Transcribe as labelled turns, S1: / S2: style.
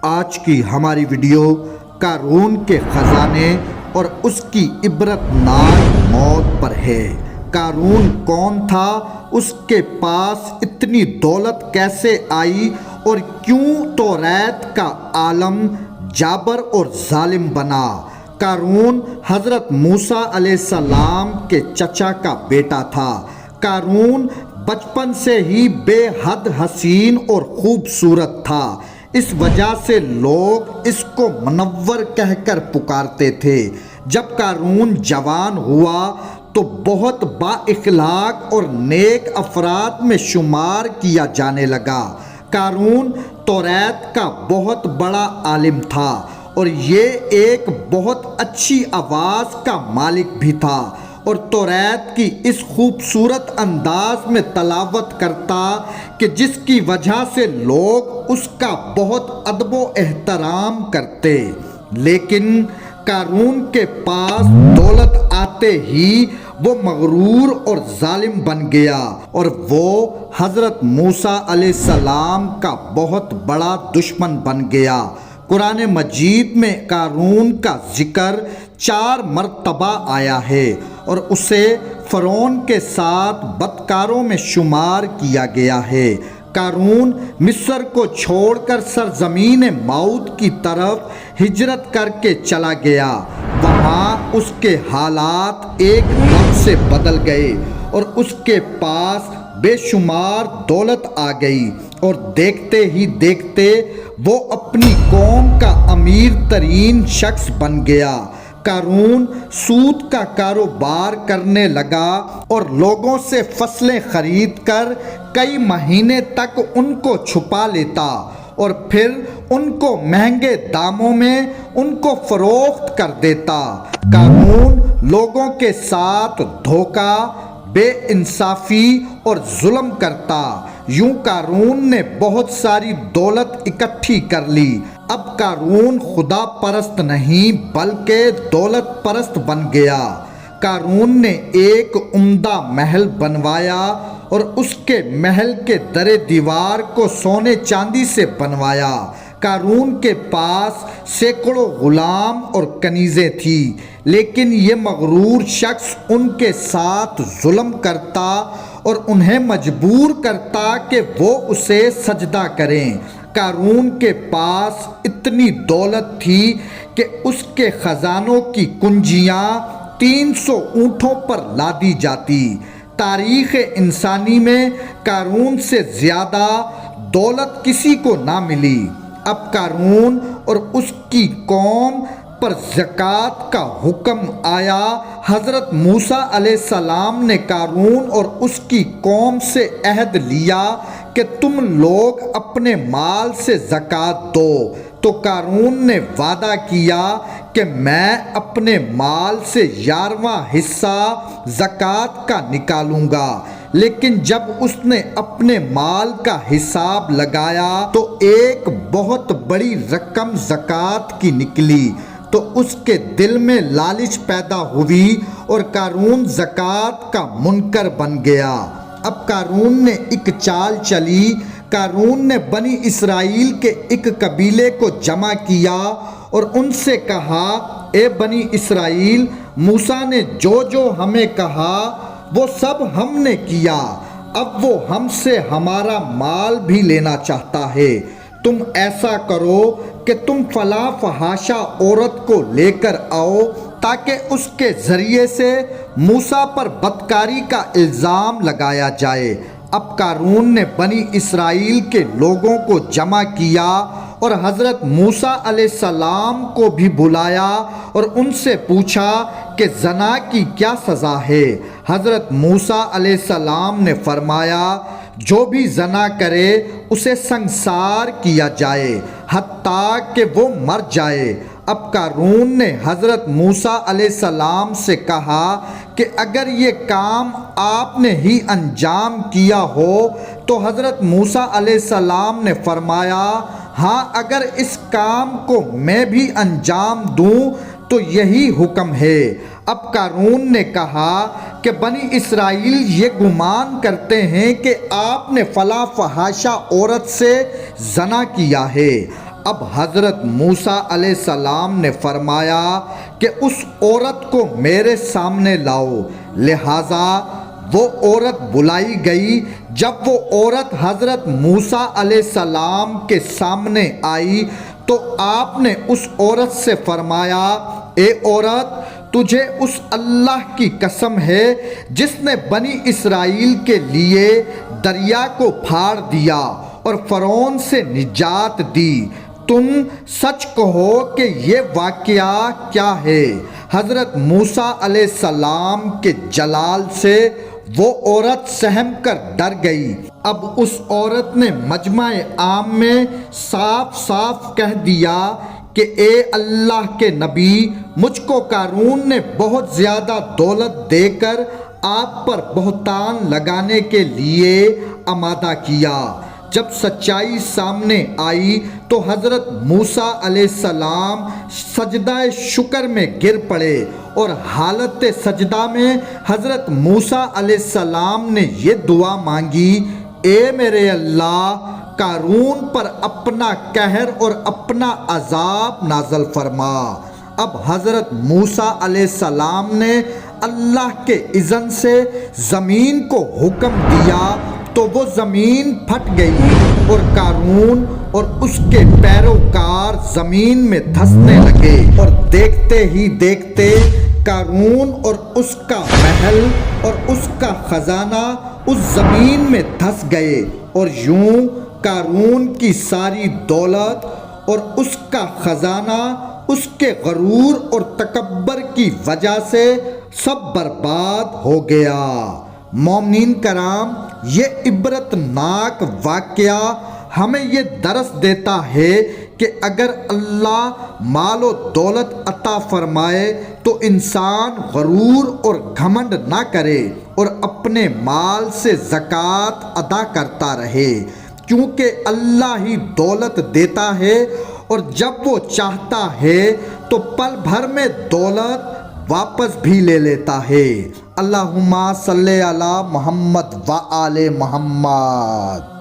S1: آج کی ہماری ویڈیو قارون کے خزانے اور اس کی عبرتناک موت پر ہے۔ قارون کون تھا؟ اس کے پاس اتنی دولت کیسے آئی اور کیوں توریت کا عالم جابر اور ظالم بنا؟ قارون حضرت موسیٰ علیہ السلام کے چچا کا بیٹا تھا۔ قارون بچپن سے ہی بے حد حسین اور خوبصورت تھا، اس وجہ سے لوگ اس کو منور کہہ کر پکارتے تھے۔ جب قارون جوان ہوا تو بہت با اخلاق اور نیک افراد میں شمار کیا جانے لگا۔ قارون توریت کا بہت بڑا عالم تھا اور یہ ایک بہت اچھی آواز کا مالک بھی تھا، اور توریت کی اس خوبصورت انداز میں تلاوت کرتا کہ جس کی وجہ سے لوگ اس کا بہت ادب و احترام کرتے۔ لیکن قارون کے پاس دولت آتے ہی وہ مغرور اور ظالم بن گیا اور وہ حضرت موسیٰ علیہ السلام کا بہت بڑا دشمن بن گیا۔ قرآن مجید میں قارون کا ذکر 4 مرتبہ آیا ہے اور اسے فرعون کے ساتھ بدکاروں میں شمار کیا گیا ہے۔ قارون مصر کو چھوڑ کر سرزمین موعود کی طرف ہجرت کر کے چلا گیا۔ وہاں اس کے حالات ایک دم سے بدل گئے اور اس کے پاس بے شمار دولت آ گئی، اور دیکھتے ہی دیکھتے وہ اپنی قوم کا امیر ترین شخص بن گیا۔ قارون سود کا کاروبار کرنے لگا اور لوگوں سے فصلیں خرید کر کئی مہینے تک ان کو چھپا لیتا اور پھر ان کو مہنگے داموں میں ان کو فروخت کر دیتا۔ قارون لوگوں کے ساتھ دھوکہ، بے انصافی اور ظلم کرتا۔ یوں قارون نے بہت ساری دولت اکٹھی کر لی۔ اب قارون خدا پرست نہیں بلکہ دولت پرست بن گیا۔ قارون نے ایک عمدہ محل بنوایا اور اس کے محل کے در دیوار کو سونے چاندی سے بنوایا۔ قارون کے پاس سینکڑوں غلام اور کنیزیں تھیں، لیکن یہ مغرور شخص ان کے ساتھ ظلم کرتا اور انہیں مجبور کرتا کہ وہ اسے سجدہ کریں۔ قارون کے پاس اتنی دولت تھی کہ اس کے خزانوں کی کنجیاں 300 اونٹوں پر لادی جاتی۔ تاریخ انسانی میں قارون سے زیادہ دولت کسی کو نہ ملی۔ اب قارون اور اس کی قوم پر زکوٰۃ کا حکم آیا۔ حضرت موسیٰ علیہ السلام نے قارون اور اس کی قوم سے عہد لیا کہ تم لوگ اپنے مال سے زکوٰۃ دو۔ تو قارون نے وعدہ کیا کہ میں اپنے مال سے 11واں حصہ زکوٰۃ کا نکالوں گا، لیکن جب اس نے اپنے مال کا حساب لگایا تو ایک بہت بڑی رقم زکوٰۃ کی نکلی، تو اس کے دل میں لالچ پیدا ہوئی اور قارون زکوٰۃ کا منکر بن گیا۔ اب قارون نے ایک چال چلی۔ قارون نے بنی اسرائیل کے ایک قبیلے کو جمع کیا اور ان سے کہا، اے بنی اسرائیل، موسیٰ نے جو جو ہمیں کہا وہ سب ہم نے کیا، اب وہ ہم سے ہمارا مال بھی لینا چاہتا ہے۔ تم ایسا کرو کہ تم فلاں فحاشہ عورت کو لے کر آؤ تاکہ اس کے ذریعے سے موسیٰ پر بدکاری کا الزام لگایا جائے۔ اب قارون نے بنی اسرائیل کے لوگوں کو جمع کیا اور حضرت موسیٰ علیہ السلام کو بھی بلایا اور ان سے پوچھا کہ زنا کی کیا سزا ہے؟ حضرت موسیٰ علیہ السلام نے فرمایا، جو بھی زنا کرے اسے سنگسار کیا جائے حتیٰ کہ وہ مر جائے۔ اب قارون نے حضرت موسیٰ علیہ السلام سے کہا کہ اگر یہ کام آپ نے ہی انجام کیا ہو تو حضرت موسیٰ علیہ السلام نے فرمایا، ہاں اگر اس کام کو میں بھی انجام دوں تو یہی حکم ہے۔ اب قارون نے کہا کہ بنی اسرائیل یہ گمان کرتے ہیں کہ آپ نے فلاں فحاشہ عورت سے زنا کیا ہے، اب حضرت موسیٰ علیہ السلام نے فرمایا کہ اس عورت کو میرے سامنے لاؤ، لہٰذا وہ عورت بلائی گئی۔ جب وہ عورت حضرت موسیٰ علیہ السلام کے سامنے آئی تو آپ نے اس عورت سے فرمایا، اے عورت، تجھے اس اللہ کی قسم ہے جس نے بنی اسرائیل کے لیے دریا کو پھاڑ دیا اور فرعون سے نجات دی، تم سچ کہو کہ یہ واقعہ کیا ہے؟ حضرت موسیٰ علیہ السلام کے جلال سے وہ عورت سہم کر ڈر گئی۔ اب اس عورت نے مجمع عام میں صاف صاف کہہ دیا کہ اے اللہ کے نبی، مجھ کو قارون نے بہت زیادہ دولت دے کر آپ پر بہتان لگانے کے لیے آمادہ کیا۔ جب سچائی سامنے آئی تو حضرت موسیٰ علیہ السلام سجدہ شکر میں گر پڑے، اور حالت سجدہ میں حضرت موسیٰ علیہ السلام نے یہ دعا مانگی، اے میرے اللہ، قارون پر اپنا قہر اور اپنا عذاب نازل فرما۔ اب حضرت موسیٰ علیہ السلام نے اللہ کے اذن سے زمین کو حکم دیا تو وہ زمین پھٹ گئی، اور قارون اور اس کے پیروکار زمین میں دھسنے لگے، اور دیکھتے ہی دیکھتے قارون اور اس کا محل اور اس کا خزانہ اس زمین میں دھس گئے، اور یوں قارون کی ساری دولت اور اس کا خزانہ اس کے غرور اور تکبر کی وجہ سے سب برباد ہو گیا۔ مومنین کرام، یہ عبرتناک واقعہ ہمیں یہ درس دیتا ہے کہ اگر اللہ مال و دولت عطا فرمائے تو انسان غرور اور گھمنڈ نہ کرے اور اپنے مال سے زکوٰۃ ادا کرتا رہے، کیونکہ اللہ ہی دولت دیتا ہے، اور جب وہ چاہتا ہے تو پل بھر میں دولت واپس بھی لے لیتا ہے۔ اللہم صلی علی محمد و آل محمد۔